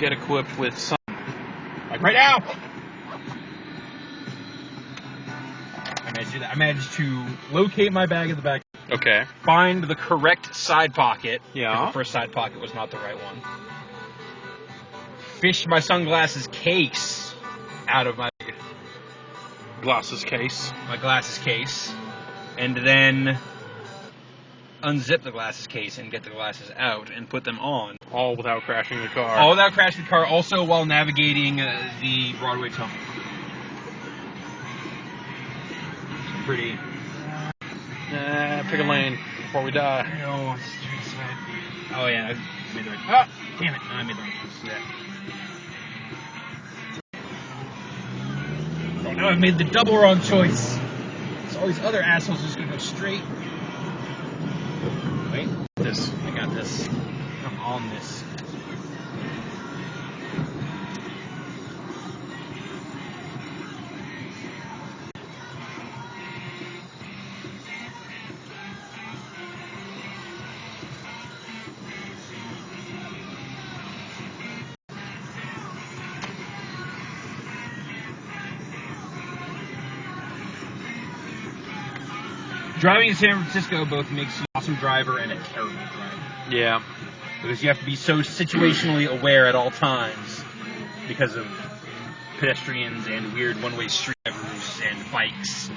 get equipped with some... Like right now! I managed to do that. I managed to locate my bag in the back. Okay. Find the correct side pocket. Yeah. The first side pocket was not the right one. Fish my sunglasses case out of my Glasses case. case. And then unzip the glasses case and get the glasses out and put them on. All without crashing the car. All without crashing the car, also while navigating the Broadway tunnel. Pretty. Pick a lane before we die. No, straight side. Oh yeah, I made the right. Oh, damn it! No, I made the right choice. Yeah. Oh, now I've made the double wrong choice. So all these other assholes are just gonna go straight. Wait, this. I got this. I'm on this. Driving in San Francisco both makes you an awesome driver and a terrible driver. Yeah. Because you have to be so situationally aware at all times because of pedestrians and weird one-way street drivers and bikes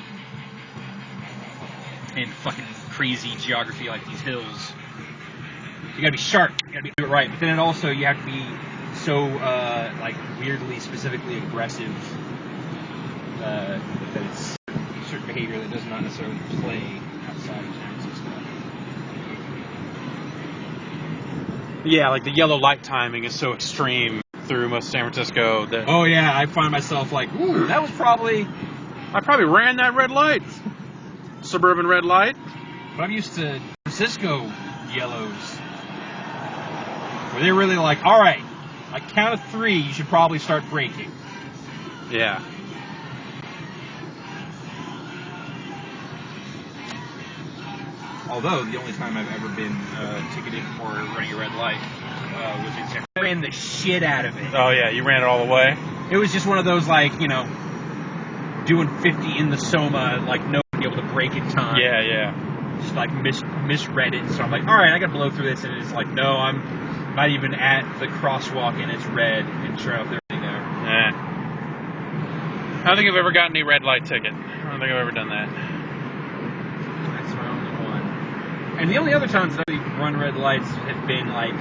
and fucking crazy geography like these hills. You gotta be sharp. You gotta do it right. But then it also, you have to be so, like, weirdly, specifically aggressive that it's certain behavior that does not necessarily play outside of San Francisco. Yeah, like the yellow light timing is so extreme through most of San Francisco that... Oh yeah, I find myself like, ooh, that was probably... I probably ran that red light. Suburban red light. But I'm used to Francisco yellows. Where they're really like, alright, I count of 3, you should probably start braking. Yeah. Although, the only time I've ever been ticketed for running a red light was in San Francisco. I ran the shit out of it. Oh, yeah, you ran it all the way? It was just one of those, like, you know, doing 50 in the Soma, like, no one be able to brake in time. Yeah, yeah. Just, like, misread it. So I'm like, alright, I gotta blow through this. And it's like, no, I'm not even at the crosswalk and it's red. And sure enough, they're already there. I don't think I've ever gotten any red light ticket. I don't think I've ever done that. That's my only one. And the only other times that I've run red lights have been, like,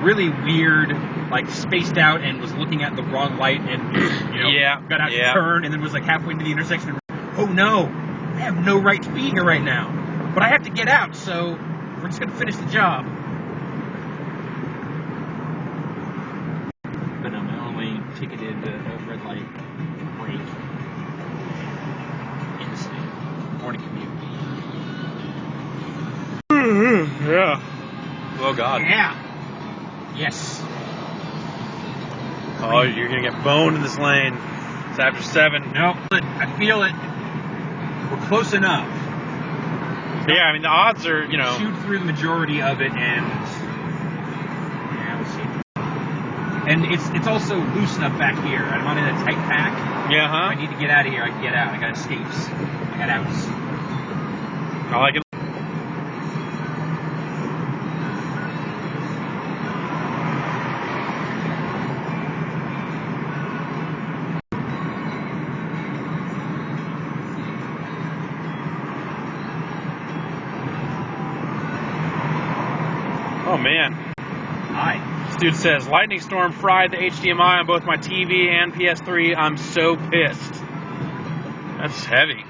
really weird, like, spaced out and was looking at the wrong light and, you know, got out to turn and then was, like, halfway into the intersection and, oh, no, I have no right to be here right now. But I have to get out, so we're just going to finish the job. But no, my only ticketed red light break in the state. Morning commute. Yeah. Oh, God. Yeah. Yes. Oh, you're going to get boned in this lane. It's after 7. No, I feel it. We're close enough. Yeah, I mean, the odds are, you know... Shoot through the majority of it and... Yeah, we'll see. And it's also loose enough back here. I'm not in a tight pack. Yeah, huh? If I need to get out of here, I can get out. I got escapes. I got outs. I like it. Oh, man. Hi. This dude says, lightning storm fried the HDMI on both my TV and PS3. I'm so pissed. That's heavy.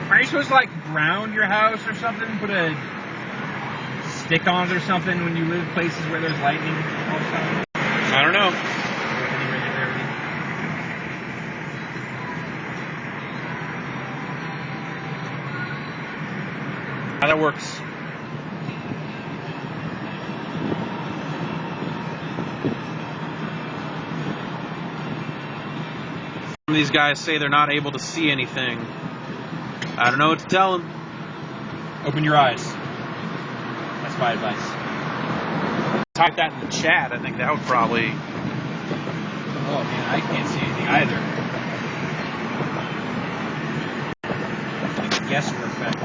Are you supposed to, like, ground your house or something? Put a stick on it or something when you live places where there's lightning all the time? I don't know. How that works. Some of these guys say they're not able to see anything. I don't know what to tell them. Open your eyes. That's my advice. Type that in the chat. I think that would probably... Oh, man, I can't see anything either. Yes, for a fact.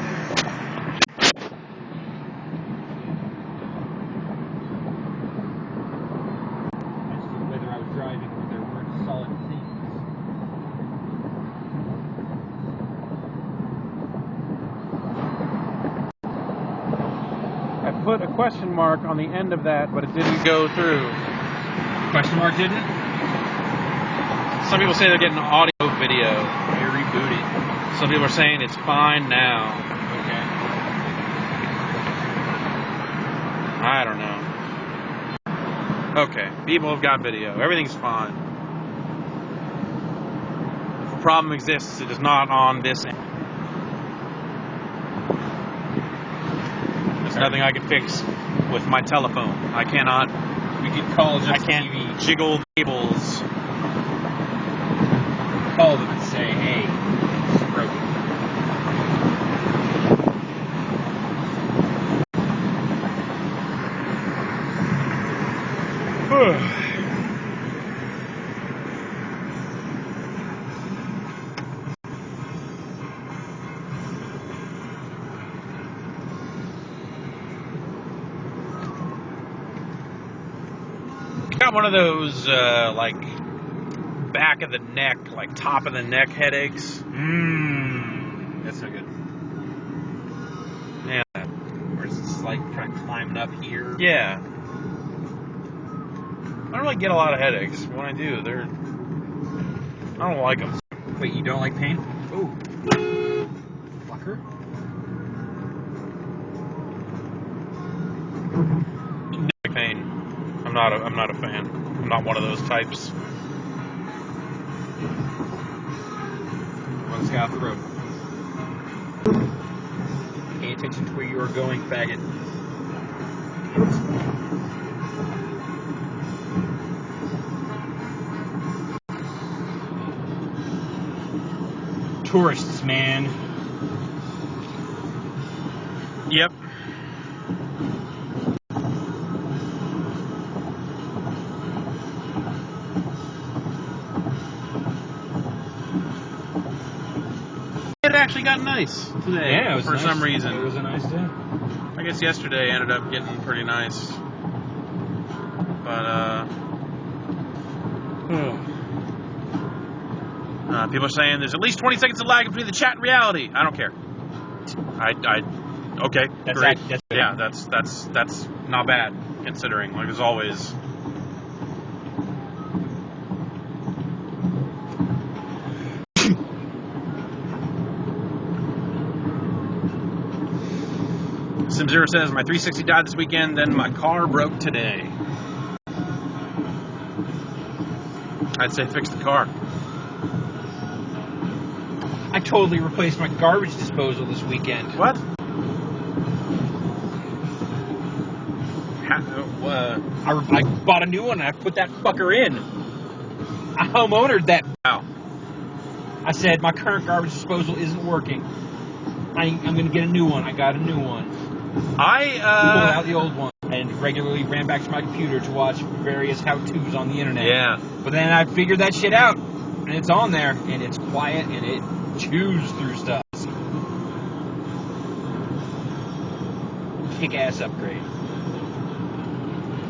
Whether I was driving or there weren't solid things. I put a question mark on the end of that, but it didn't go through. Question mark didn't? Some people say they're getting audio video. You're rebooted. Some people are saying it's fine now. Okay. I don't know. Okay, people have got video. Everything's fine. If a problem exists, it is not on this end. There's nothing I can fix with my telephone. I cannot. We could call just I can't TV. jiggle cables. Call them and say, hey, it's broken. Got one of those, like, back of the neck, like top of the neck headaches. That's so good. Yeah. Or it's just like kind of climbing up here. Yeah. I don't really get a lot of headaches. When I do, I don't like them. Wait, you don't like pain? Ooh. Fucker. No pain. I'm not a fan. I'm not one of those types. Let's get off the road. Pay attention to where you are going, faggot. Tourists, man. Yep. It actually got nice today. Yeah, it was for nice. some reason. It was a nice day. I guess yesterday ended up getting pretty nice. But people are saying there's at least 20 seconds of lag between the chat and reality. I don't care. Okay, That's great. that's Yeah, that's not bad considering. Like as always. SimZero says my 360 died this weekend, then my car broke today. I'd say fix the car. I totally replaced my garbage disposal this weekend. What? I bought a new one and I put that fucker in. I homeownered that. Wow. I said my current garbage disposal isn't working. I'm going to get a new one. I got a new one. Pulled out the old one and regularly ran back to my computer to watch various how-tos on the internet. Yeah. But then I figured that shit out, and it's on there, and it's quiet, and it chews through stuff. Kick-ass upgrade.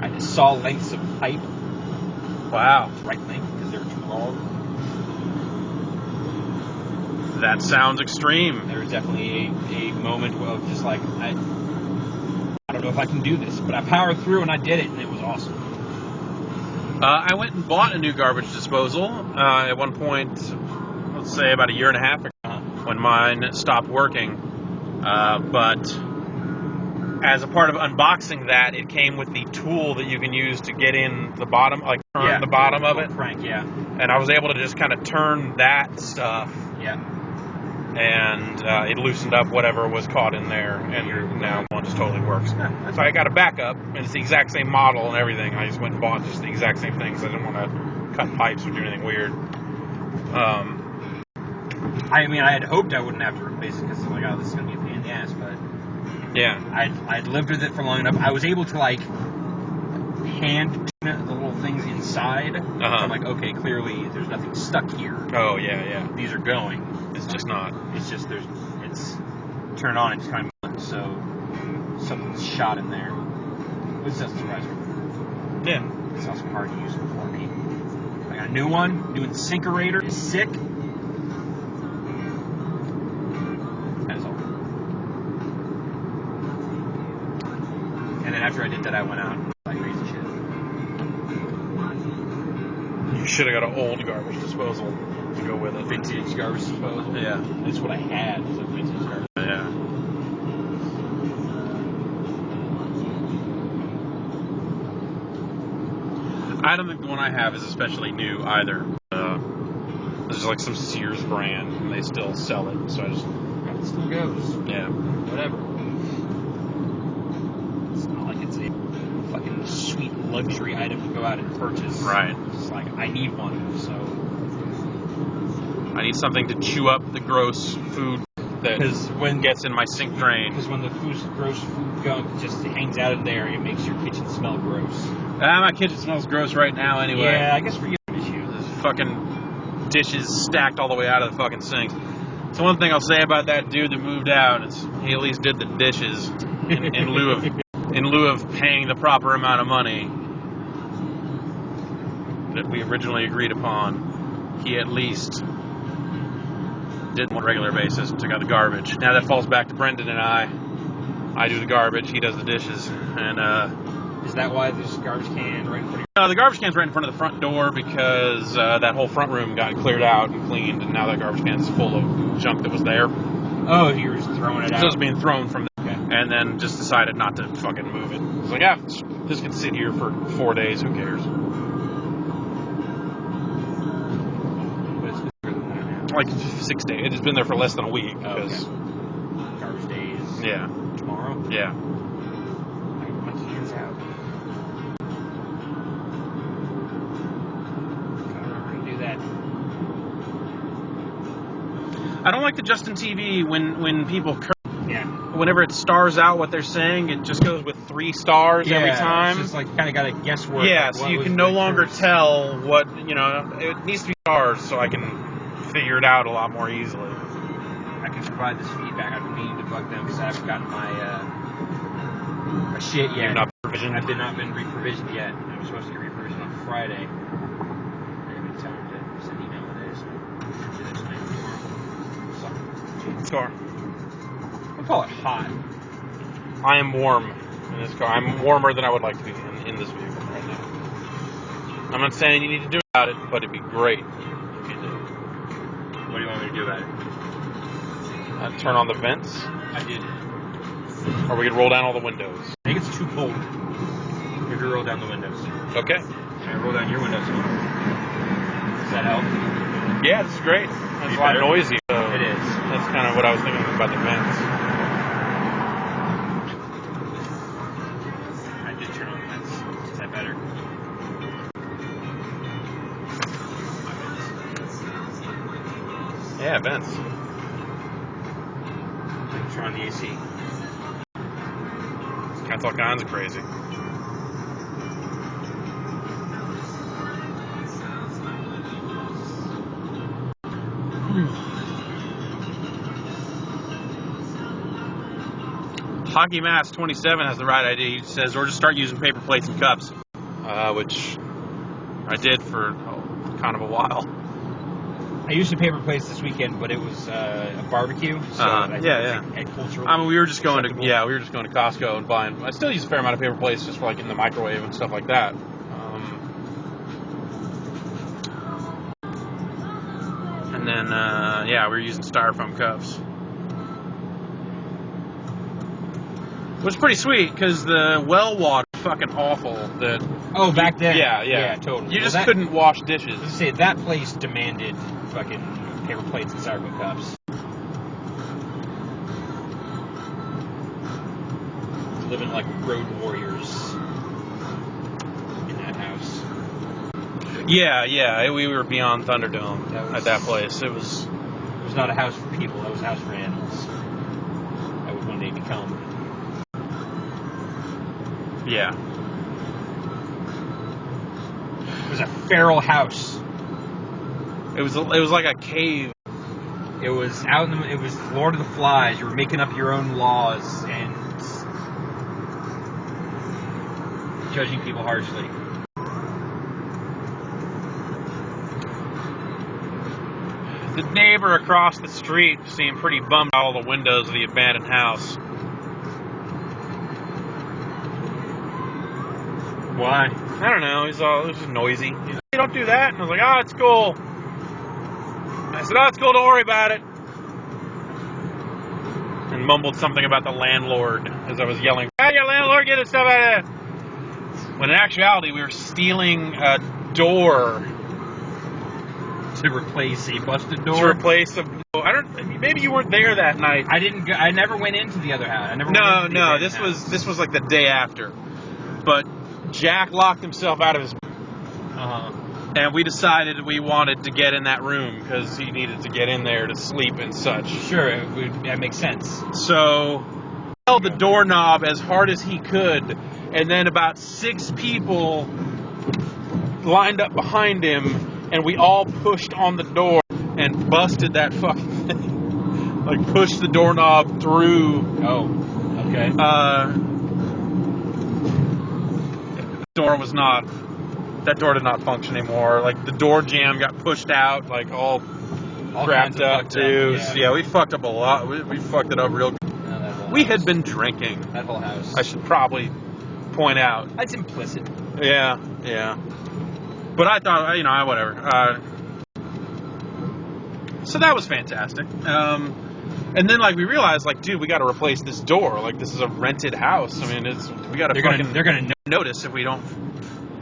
I just saw lengths of pipe. Wow. Right length, because they were too long. That sounds extreme. There was definitely a moment of just like, I don't know if I can do this, but I powered through and I did it, and it was awesome. I went and bought a new garbage disposal at one point, let's say about a year and a half ago, when mine stopped working. But as a part of unboxing that, it came with the tool that you can use to get in the bottom, like turn the bottom of it. Crank, yeah. And I was able to just kind of turn that stuff. Yeah. And it loosened up whatever was caught in there, and now one just totally works. So I got a backup, and it's the exact same model and everything. I just went and bought just the exact same thing because I didn't want to cut pipes or do anything weird. I mean, I had hoped I wouldn't have to replace it because I'm like, oh, this is going to be a pain in the ass, but Yeah. I'd lived with it for long enough. I was able to, like, hand the little things inside. So I'm like, okay, clearly there's nothing stuck here. Oh, yeah. These are going. It's just not. It's just, it's turned on and it's kind of, so something's shot in there. Which doesn't surprise me. Yeah. It's also hard to use for me. I got a new one, new Incinerator. It's sick. That is all. And then after I did that, I went out and like crazy shit. You should have got an old garbage disposal to go with it. Vintage garbage disposal. Yeah. That's what I had, was a vintage garbage. Yeah. I don't think the one I have is especially new either. There's like some Sears brand, and they still sell it, so I just... It still goes. Yeah. Whatever. It's not like it's a fucking sweet luxury item to go out and purchase. Right. It's like, I need one, so... I need something to chew up the gross food that gets in my sink drain. Because when the gross food gunk just hangs out in there, it makes your kitchen smell gross. My kitchen smells gross right now anyway. Yeah, I guess for you, issue. There's fucking dishes stacked all the way out of the fucking sinks. So one thing I'll say about that dude that moved out is he at least did the dishes in lieu of paying the proper amount of money that we originally agreed upon. He at least did it on a regular basis and took out the garbage. Now that falls back to Brendan and I. I do the garbage, he does the dishes, and is that why there's a garbage can right in front of you? No, the garbage can's right in front of the front door because that whole front room got cleared out and cleaned, and now that garbage can is full of junk that was there. Oh, you were just throwing it out? So it's being thrown from there. Okay. And then just decided not to fucking move it. I was like, yeah, this can sit here for 4 days, who cares? But it's been longer than that now. Like 6 days. It's been there for less than a week. Oh, okay. Garbage days. Yeah. Tomorrow? Yeah. My can's out. I don't like the Justin TV when people yeah. Whenever it stars out what they're saying, it just goes with 3 stars every time. It's just like kind of got a guesswork. Yeah, like so you can no longer tell what, it needs to be stars so I can figure it out a lot more easily. I can provide this feedback. I've been meaning to bug them because I haven't gotten my shit yet. You've not provisioned? I've not been re-provisioned yet. I was supposed to get re-provisioned on Friday. I haven't had time to send an email today, so I'll do that tonight tomorrow. Car. I'll call it hot. I am warm in this car. I'm warmer than I would like to be in this vehicle right now. I'm not saying you need to do about it, but it'd be great if you did. What do you want me to do about it? Turn on the vents. I did. Or we could roll down all the windows. I think it's too cold if you roll down the windows. Okay. I roll down your windows. Does that help? Yeah, this is great. It's a lot noisy. So it is. That's kind of what I was thinking about the vents. I did turn on the vents. Is that better? Yeah, vents. Turn on the AC. That's all kinds of crazy. Hockey Mask 27 has the right idea. He says, or just start using paper plates and cups, which I did for kind of a while. I used the paper plates this weekend, but it was a barbecue. So yeah. Cultural. I mean, we were just going to Costco and buying. I still use a fair amount of paper plates just for like in the microwave and stuff like that. And then we were using styrofoam cups, which is pretty sweet because the well water is fucking awful. Back then. Yeah, totally. You just couldn't wash dishes. Let's say that place demanded fucking paper plates and styrofoam cups. Living like road warriors in that house. Yeah. We were beyond Thunderdome at that place. It was not a house for people. That was a house for animals. That would one day become. Yeah. It was a feral house. It was like a cave. It was out in the. It was Lord of the Flies. You were making up your own laws and judging people harshly. The neighbor across the street seemed pretty bummed out all the windows of the abandoned house. Why? I don't know. It was just noisy. He's like, hey, don't do that. And I was like, oh, it's cool. I said, oh, it's cool. Don't worry about it. And mumbled something about the landlord as I was yelling, hey, your landlord, get his stuff out of there. When in actuality, we were stealing a door. To replace a busted door? To replace a... Maybe you weren't there that night. I never went into the other house. This was like the day after. But Jack locked himself out of his... And we decided we wanted to get in that room because he needed to get in there to sleep and such. Sure, that makes sense. So, he held the doorknob as hard as he could, and then about 6 people lined up behind him, and we all pushed on the door and busted that fucking thing. Like, pushed the doorknob through. Oh, okay. That door did not function anymore. Like, the door jamb got pushed out, like, all crapped up, too. Yeah, we fucked up a lot. We fucked it up real good. We had been drinking. That whole house. I should probably point out. That's implicit. Yeah. But I thought, whatever. So that was fantastic. And then, like, we realized, like, dude, we got to replace this door. Like, this is a rented house. I mean, we got to They're going to notice if we don't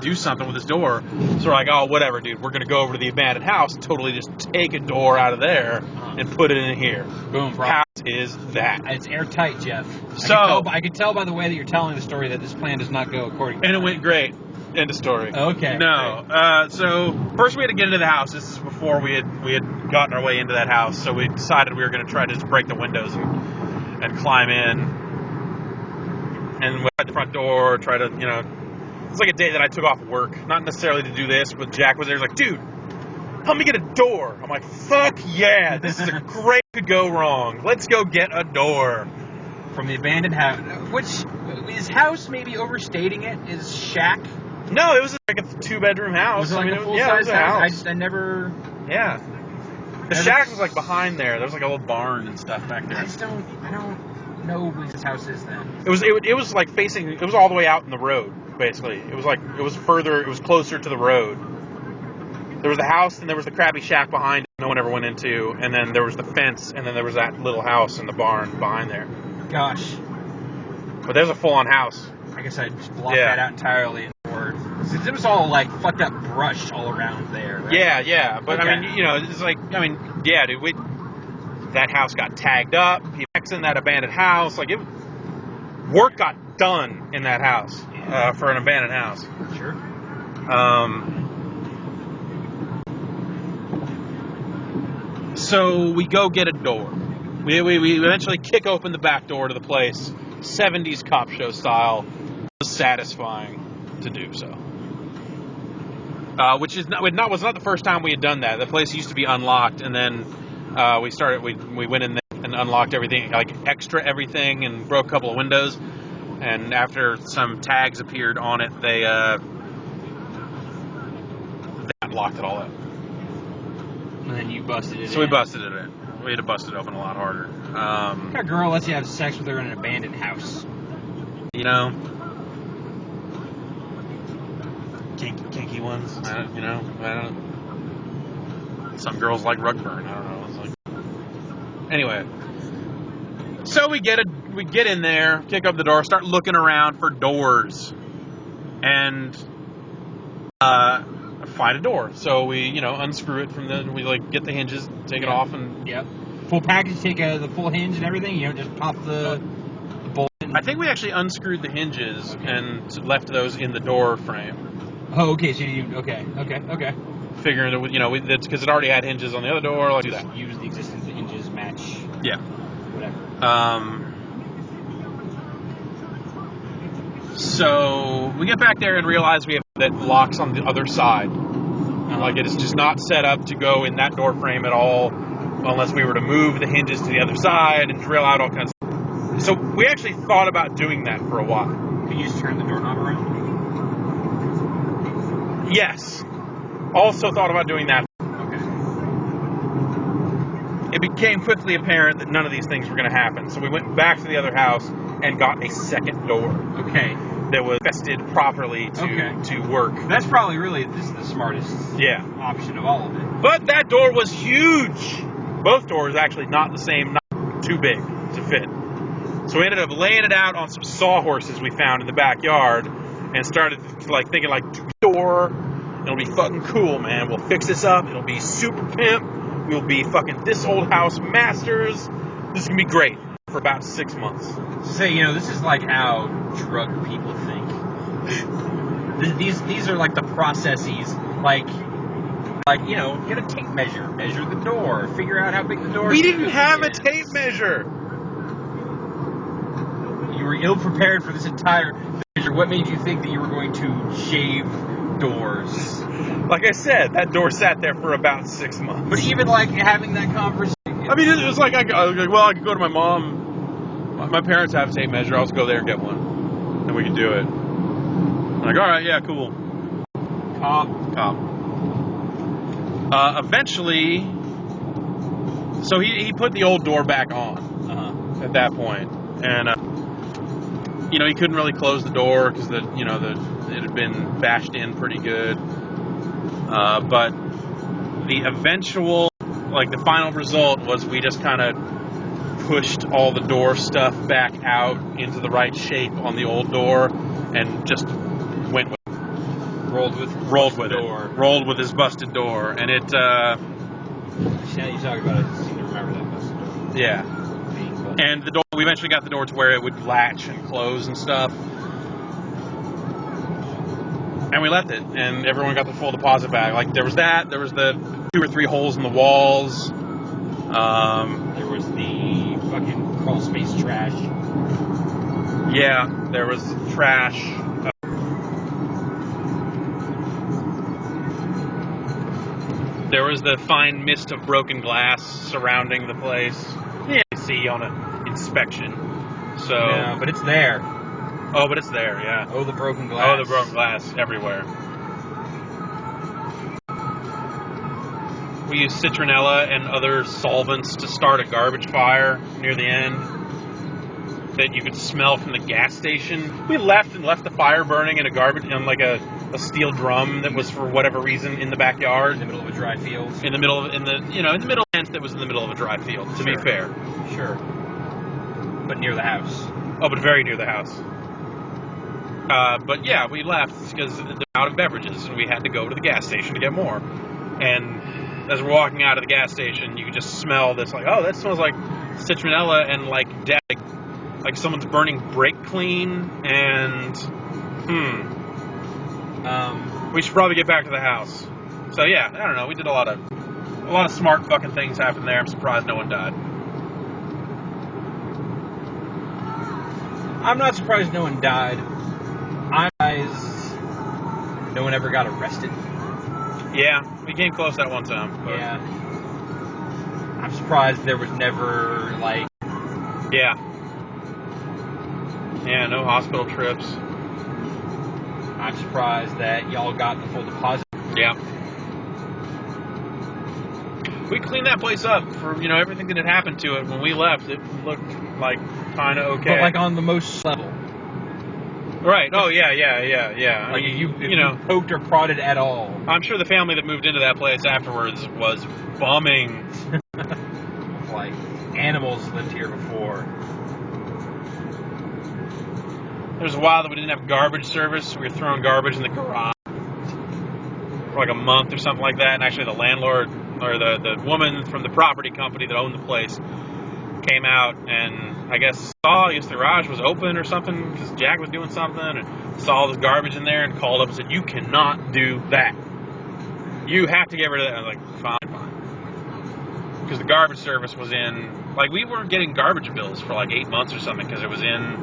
do something with this door. So we're like, oh, whatever, dude. We're going to go over to the abandoned house and totally just take a door out of there and put it in here. Boom, bro. How is that? It's airtight, Jeff. So I could tell by the way that you're telling the story that this plan does not go according to plan. And it went great. End of story. Okay. No. So first we had to get into the house. This is before we had gotten our way into that house. So we decided we were going to try to just break the windows and climb in. And we had the front door, try to, it's like a day that I took off work. Not necessarily to do this, but Jack was there. He's like, dude, help me get a door. I'm like, fuck yeah. This is a great could go wrong. Let's go get a door. From the abandoned house. Which, is house maybe overstating it? Is shack? No, it was like a 2-bedroom house. Was it like a full-size house? I never... Yeah. The shack was like behind there. There was like a little barn and stuff back there. I don't know who this house is then. It was like facing... It was all the way out in the road, basically. It was closer to the road. There was the house, and there was the crappy shack behind it no one ever went into, and then there was the fence, and then there was that little house and the barn behind there. Gosh. But there's a full-on house. I guess I'd just block that out entirely. Since it was all, like, fucked up brush all around there. Right? Yeah. But, okay. I mean, it's like, yeah, dude, that house got tagged up. People in that abandoned house. Like, work got done in that house for an abandoned house. Sure. So we go get a door. We eventually kick open the back door to the place, 70s cop show style. It was satisfying to do so. Which was not the first time we had done that. The place used to be unlocked, and then we went in there and unlocked everything, like extra everything, and broke a couple of windows. And after some tags appeared on it, they locked it all up. And then you busted it So we busted it in. We had to bust it open a lot harder. A girl lets you have sex with her in an abandoned house. Kinky ones. I don't. Some girls like rug burn. I don't know. It's like. Anyway. So we get in there, kick up the door, start looking around for doors, and find a door. So we, unscrew it from we get the hinges, take it off, and full package. Take the full hinge and everything. You don't just pop the bolt in. I think we actually unscrewed the hinges and left those in the door frame. Oh, okay. So you okay. Figuring that, you know, that's because it already had hinges on the other door. Let's do that. Use the existing hinges, match. Yeah. Whatever. So we get back there and realize we have that locks on the other side. Like, it is just not set up to go in that door frame at all, unless we were to move the hinges to the other side and drill out all kinds of stuff. So we actually thought about doing that for a while. Can you just turn the doorknob around? Yes. Also thought about doing that. Okay. It became quickly apparent that none of these things were going to happen. So we went back to the other house and got a second door. Okay. That was vested properly to work. That's probably really the smartest option of all of it. But that door was huge. Both doors actually not the same, not too big to fit. So we ended up laying it out on some sawhorses we found in the backyard and started thinking door, it'll be fucking cool, man. We'll fix this up. It'll be super pimp. We'll be fucking this old house masters. This is going to be great for about 6 months. So, you know, this is like how drug people think. These are like the processes, like, you know, get a tape measure the door, figure out how big the door is. We didn't have a tape measure. You were ill prepared for this entire measure. What made you think that you were going to shave doors? Like I said, that door sat there for about 6 months. But even like having that conversation. I mean, it was like, I could go to my mom. My parents have a tape measure. I'll just go there and get one. And we can do it. I'm like, all right, yeah, cool. Cop. Eventually, so he put the old door back on at that point. And, you know, he couldn't really close the door because it had been bashed in pretty good. But the eventual, the final result was we just kind of pushed all the door stuff back out into the right shape on the old door and just went with it. Rolled with his busted door. And it, now you talk about it, I seem to remember that busted door. Yeah. And the door, we eventually got the door to where it would latch and close and stuff. And we left it, and everyone got the full deposit back. Like, there was that, there was the 2 or 3 holes in the walls. There was the fucking crawl space trash. Yeah, there was trash. There was the fine mist of broken glass surrounding the place. Yeah, you see on an inspection. So, yeah, but it's there. Oh, but it's there, yeah. Oh, the broken glass. Oh, the broken glass everywhere. We used citronella and other solvents to start a garbage fire near the end that you could smell from the gas station. We left the fire burning in a steel drum that was for whatever reason in the backyard. In the middle of a dry field. In the middle of a tent that was in the middle of a dry field, to be fair. Sure. But near the house. Oh, but very near the house. But yeah, we left because they're out of beverages and we had to go to the gas station to get more. And as we're walking out of the gas station, you could just smell this, that smells like citronella and death, like someone's burning brake clean. And we should probably get back to the house. So yeah, I don't know. We did a lot of smart fucking things happen there. I'm surprised no one died. I'm not surprised no one died. I'm surprised no one ever got arrested. Yeah, we came close that one time. But. Yeah. I'm surprised there was never, Yeah. Yeah, no hospital trips. I'm surprised that y'all got the full deposit. Yeah. We cleaned that place up for, everything that had happened to it. When we left, it looked kind of okay. But on the most level. Right. Oh, yeah. If you poked or prodded at all. I'm sure the family that moved into that place afterwards was bumming. Animals lived here before. There was a while that we didn't have garbage service. We were throwing garbage in the garage for a month or something like that. And actually the landlord, or the woman from the property company that owned the place, came out and I guess the garage was open or something because Jack was doing something and saw all this garbage in there and called up and said, "You cannot do that. You have to get rid of that." I was like, fine. Because the garbage service was in, like, we were getting garbage bills for like 8 months or something because it was in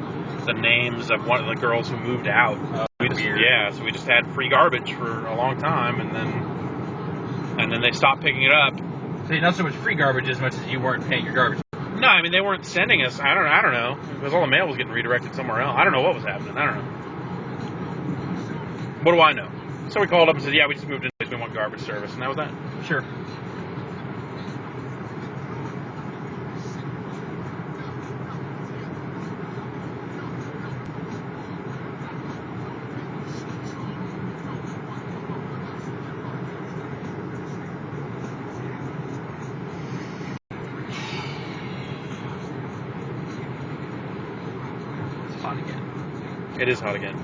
the names of one of the girls who moved out. So we just had free garbage for a long time, and then they stopped picking it up. So not so much free garbage as much as you weren't paying your garbage. No, I mean, they weren't sending us. I don't know. Because all the mail was getting redirected somewhere else. I don't know what was happening. I don't know. What do I know? So we called up and said, yeah, we just moved in place. We want garbage service. And that was that. Sure. It is hot again.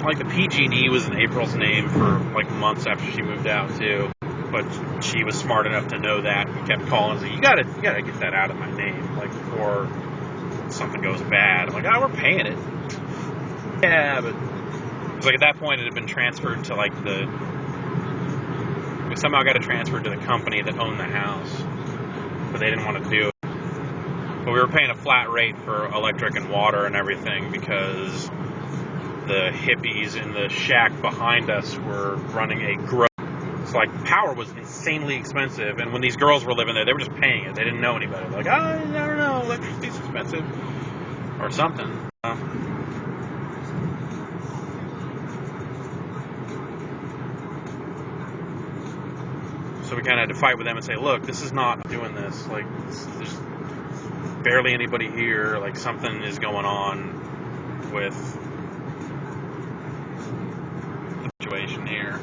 Like, the PG&E was in April's name for like months after she moved out too, but she was smart enough to know that and kept calling and saying, you gotta get that out of my name, like, before something goes bad. I'm like, oh, we're paying it. Yeah, but it was like at that point it had been transferred to like we somehow got it transferred to the company that owned the house, but they didn't want to do it. But we were paying a flat rate for electric and water and everything because the hippies in the shack behind us were running a grow. So, like, power was insanely expensive, and when these girls were living there, they were just paying it. They didn't know anybody. Like, I don't know, electricity's expensive. Or something. So we kind of had to fight with them and say, look, this is not doing this. Like, there's barely anybody here. Like, something is going on with situation here.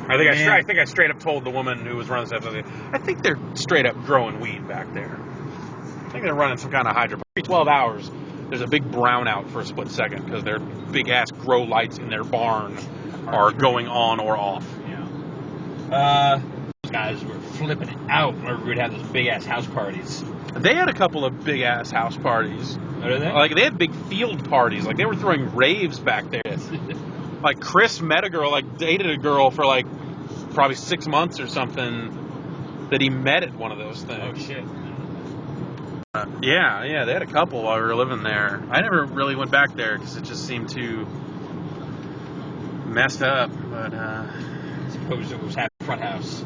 I think I straight up told the woman who was running the stuff, I think they're straight up growing weed back there. I think they're running some kind of hydro. Every 12 hours, there's a big brownout for a split second because their big ass grow lights in their barn are going on or off. Yeah. Those guys were flipping it out whenever we'd have those big ass house parties. They had a couple of big ass house parties. Oh, did they? Like, they had big field parties. Like, they were throwing raves back there. Like, Chris met a girl, like, dated a girl for, like, probably 6 months or something that he met at one of those things. Oh, shit. Yeah, they had a couple while we were living there. I never really went back there because it just seemed too messed up, but, I suppose it was half the front house.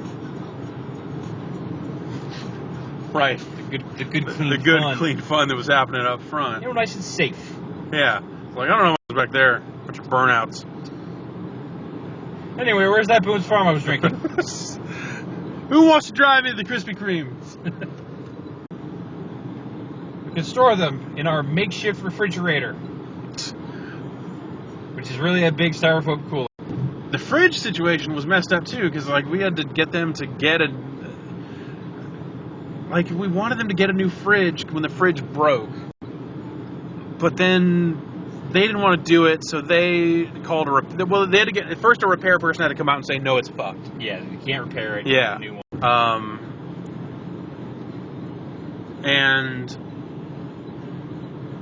Right. The good, clean fun that was happening up front. They were nice and safe. Yeah. Like, I don't know what's back there. Bunch of burnouts. Anyway, where's that Boone's Farm I was drinking? Who wants to drive into the Krispy Kremes? We can store them in our makeshift refrigerator, which is really a big styrofoam cooler. The fridge situation was messed up too, because like we had to get them to get we wanted them to get a new fridge when the fridge broke, but then they didn't want to do it, so they called they had to get, at first a repair person had to come out and say, no, it's fucked. Yeah, you can't repair it. Yeah. A new one. And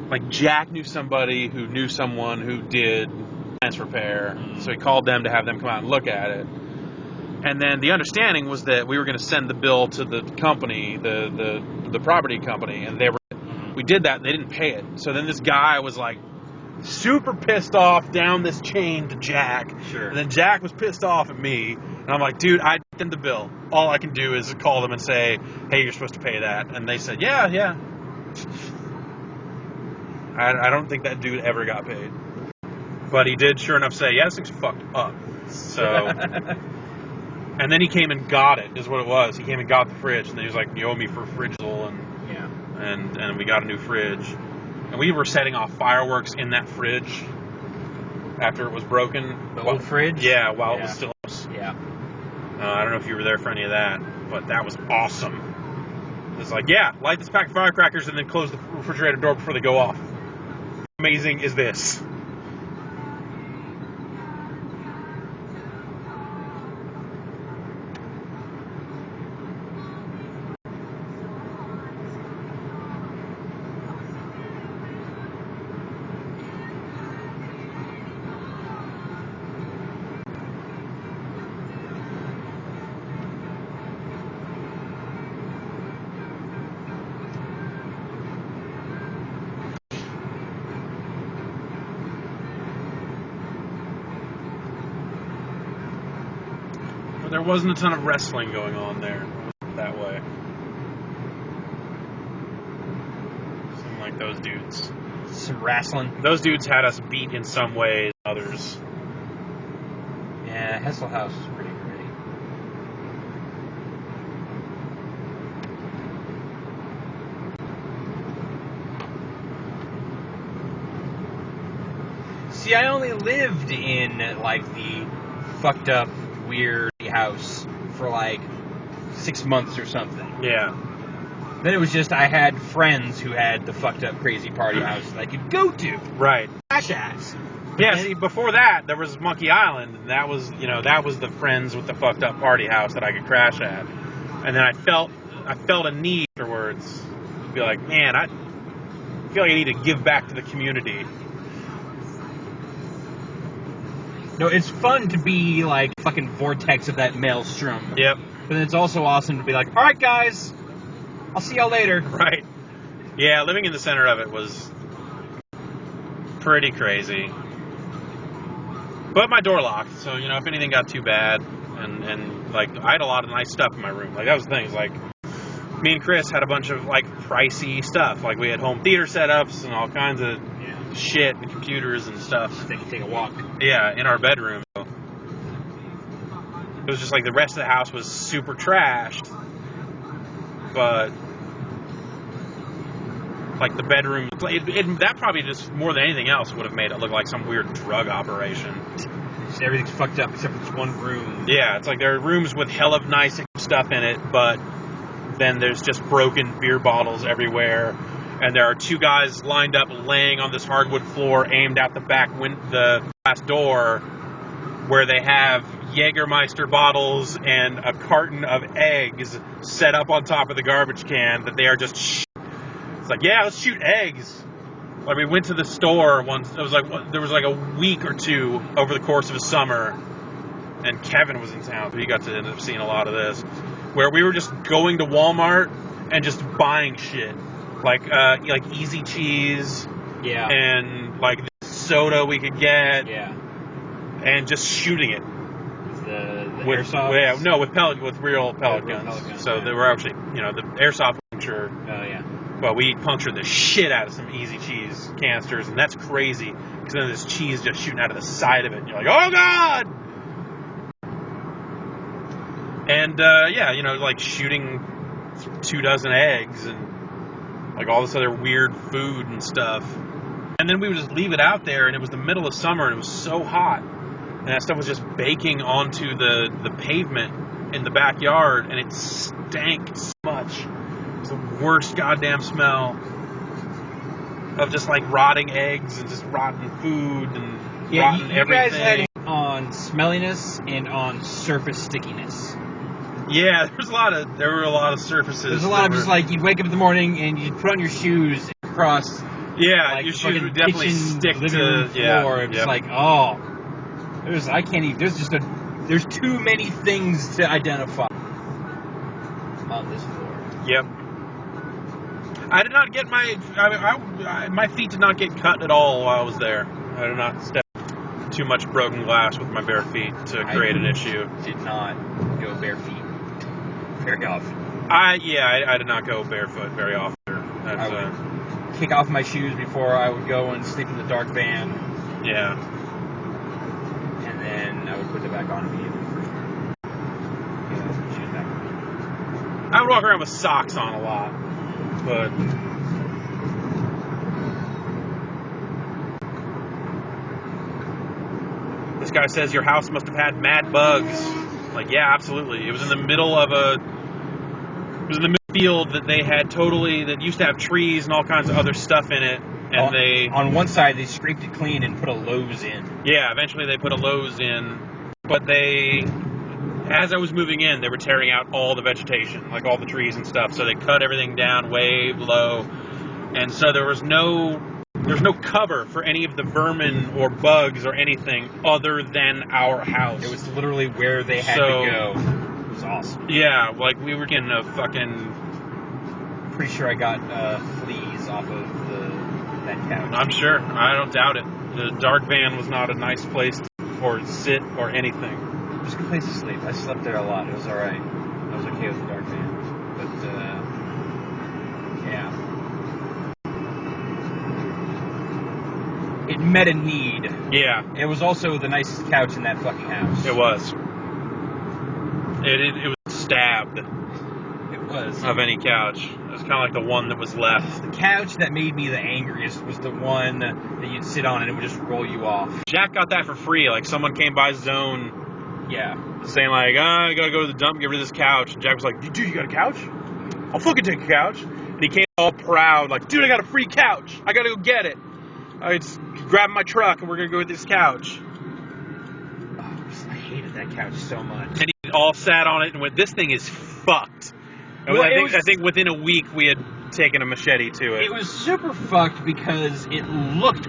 like Jack knew somebody who knew someone who did fence repair, so he called them to have them come out and look at it. And then the understanding was that we were going to send the bill to the company, the property company, and we did that, and they didn't pay it. So then this guy was like super pissed off down this chain to Jack. Sure. And then Jack was pissed off at me, and I'm like, dude, I sent the bill. All I can do is call them and say, hey, you're supposed to pay that. And they said, yeah. I don't think that dude ever got paid. But he did, sure enough, say, yeah, this thing's fucked up. So, and then he came and got it, is what it was. He came and got the fridge, and then he was like, you owe me for a fridge-al, and we got a new fridge. And we were setting off fireworks in that fridge after it was broken. The old fridge? Yeah, while it was still... Yeah. I don't know if you were there for any of that, but that was awesome. It's like, yeah, light this pack of firecrackers and then close the refrigerator door before they go off. How amazing is this? There wasn't a ton of wrestling going on there that way. Something like those dudes. Some wrestling. Those dudes had us beat in some ways, others. Yeah, Hessel House is pretty great. See, I only lived in, like, the fucked up, weird house for, like, 6 months or something. Yeah. Then it was just I had friends who had the fucked up, crazy party house that I could go to. Right. Crash ass. Yeah, see, before that, there was Monkey Island, and that was the friends with the fucked up party house that I could crash at. And then I felt a need afterwards to be like, man, I feel like I need to give back to the community. No, it's fun to be, like, fucking vortex of that maelstrom. Yep. But then it's also awesome to be like, alright, guys, I'll see y'all later. Right. Yeah, living in the center of it was pretty crazy. But my door locked, so, if anything got too bad, and like, I had a lot of nice stuff in my room. Like, that was the thing, like, me and Chris had a bunch of, like, pricey stuff. Like, we had home theater setups and all kinds of shit and computers and stuff. They can take a walk. Yeah, in our bedroom. It was just like the rest of the house was super trashed, but like the bedroom, that probably just more than anything else would have made it look like some weird drug operation. Just everything's fucked up except for this one room. Yeah, it's like there are rooms with hell of nice stuff in it, but then there's just broken beer bottles everywhere. And there are two guys lined up laying on this hardwood floor aimed out the the glass door where they have Jägermeister bottles and a carton of eggs set up on top of the garbage can that they are just It's like, yeah, let's shoot eggs. Like, we went to the store once. It was like, there was like a week or two over the course of a summer, and Kevin was in town, so he got to end up seeing a lot of this, where we were just going to Walmart and just buying shit. Like Easy Cheese, and like the soda we could get, and just shooting it. The with airsoft? with real pellet guns. So they were actually, the airsoft puncture. Oh yeah. But we punctured the shit out of some Easy Cheese canisters, and that's crazy because then there's cheese just shooting out of the side of it, and you're like, oh god! And like shooting 24 eggs and like all this other weird food and stuff. And then we would just leave it out there, and it was the middle of summer, and it was so hot. And that stuff was just baking onto the pavement in the backyard, and it stank so much. It was the worst goddamn smell of just like rotting eggs and just rotten food and rotten everything. You guys had on smelliness and on surface stickiness. Yeah, there were a lot of surfaces. There's a lot of just like you'd wake up in the morning and you'd put on your shoes and cross. Yeah, like, your shoes would definitely stick to the floor. It's like, there's too many things to identify on this floor. Yep. I did not get my feet did not get cut at all while I was there. I did not step too much broken glass with my bare feet to create an issue. Did not go bare feet very often. I did not go barefoot very often. kick off my shoes before I would go and sleep in the dark van. Yeah. And then I would put it back on immediately. Shoes back on. I would walk around with socks on a lot, but this guy says your house must have had mad bugs. Like, yeah, absolutely. It was in the middle of field that they had that used to have trees and all kinds of other stuff in it. And on one side, they scraped it clean and put a Lowe's in. Yeah, eventually they put a Lowe's in, but as I was moving in, they were tearing out all the vegetation, like all the trees and stuff, so they cut everything down way low, and so there's no cover for any of the vermin or bugs or anything other than our house. It was literally where they had to go. It was awesome. Yeah, like we were getting a fucking... Pretty sure I got fleas off of that couch. I'm sure. I don't doubt it. The dark van was not a nice place to sit or anything. It was a good place to sleep. I slept there a lot. It was alright. I was okay with the dark van. But, yeah. It met a need. Yeah. It was also the nicest couch in that fucking house. It was. It was stabbed. It was. Of any couch. It was kind of like the one that was left. The couch that made me the angriest was the one that you'd sit on and it would just roll you off. Jack got that for free. Like, someone came by Zone. Yeah. Saying, like, I gotta go to the dump and get rid of this couch. And Jack was like, dude, you got a couch? I'll fucking take a couch. And he came all proud, like, dude, I got a free couch. I gotta go get it. I just grabbed my truck and we're gonna go get this couch. I hated that couch so much. And he all sat on it and went, this thing is fucked. And Well, I think within a week we had taken a machete to it. It was super fucked because it looked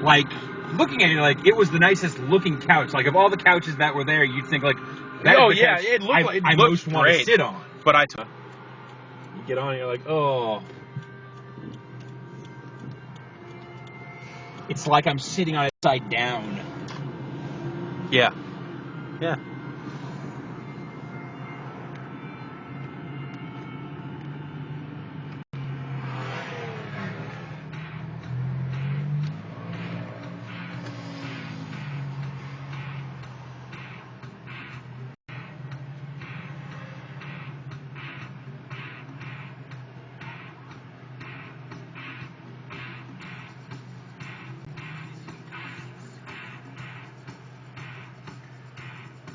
like, looking at it, like, it was the nicest looking couch. Like, of all the couches that were there, you'd think, like, that oh, is the yeah, couch it looked like I most want to sit on. But You get on and you're like, oh. It's like I'm sitting on it upside down. Yeah. Yeah.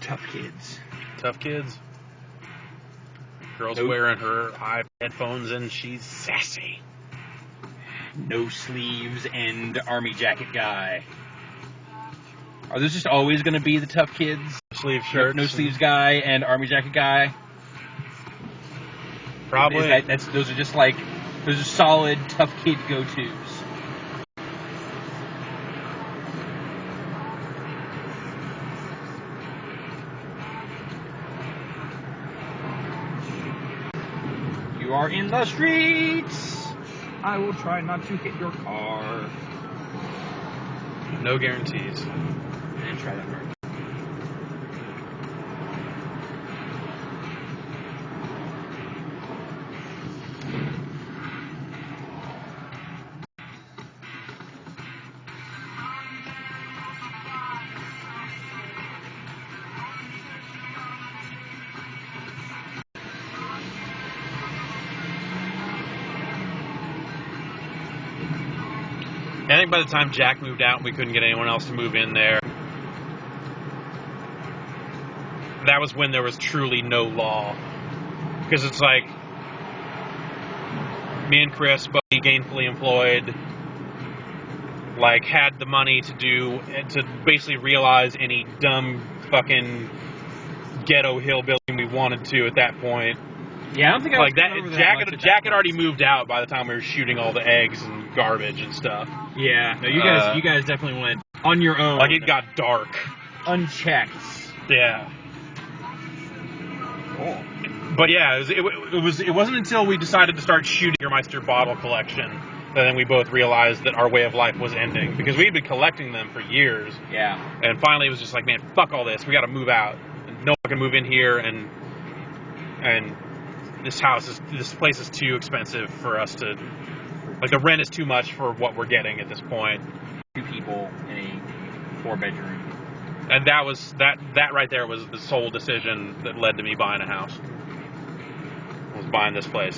Tough kids. Tough kids. Girl's wearing her headphones and she's sassy. No sleeves and army jacket guy. Are those just always going to be the tough kids? Sleeve shirts. No sleeves guy and army jacket guy? Probably. Those are solid tough kid go-tos. You are in the streets. I will try not to hit your car. No guarantees. I didn't try that hard. I think by the time Jack moved out, we couldn't get anyone else to move in there. That was when there was truly no law. Because it's like, me and Chris, both gainfully employed, like, had the money to basically realize any dumb fucking ghetto hillbilly we wanted to at that point. Yeah, I don't think I like was that. Jack had already moved out by the time we were shooting all the eggs and garbage and stuff. Yeah, no, you guys definitely went on your own. Like, it got dark, unchecked. Yeah. Cool. But yeah, it wasn't until we decided to start shooting Jägermeister bottle collection that then we both realized that our way of life was ending, because we'd been collecting them for years. Yeah. And finally, it was just like, man, fuck all this. We got to move out. No one can move in here, and this place is too expensive for us to Like, the rent is too much for what we're getting at this point. 2 people in a 4-bedroom. And that right there was the sole decision that led to me buying a house. Was buying this place.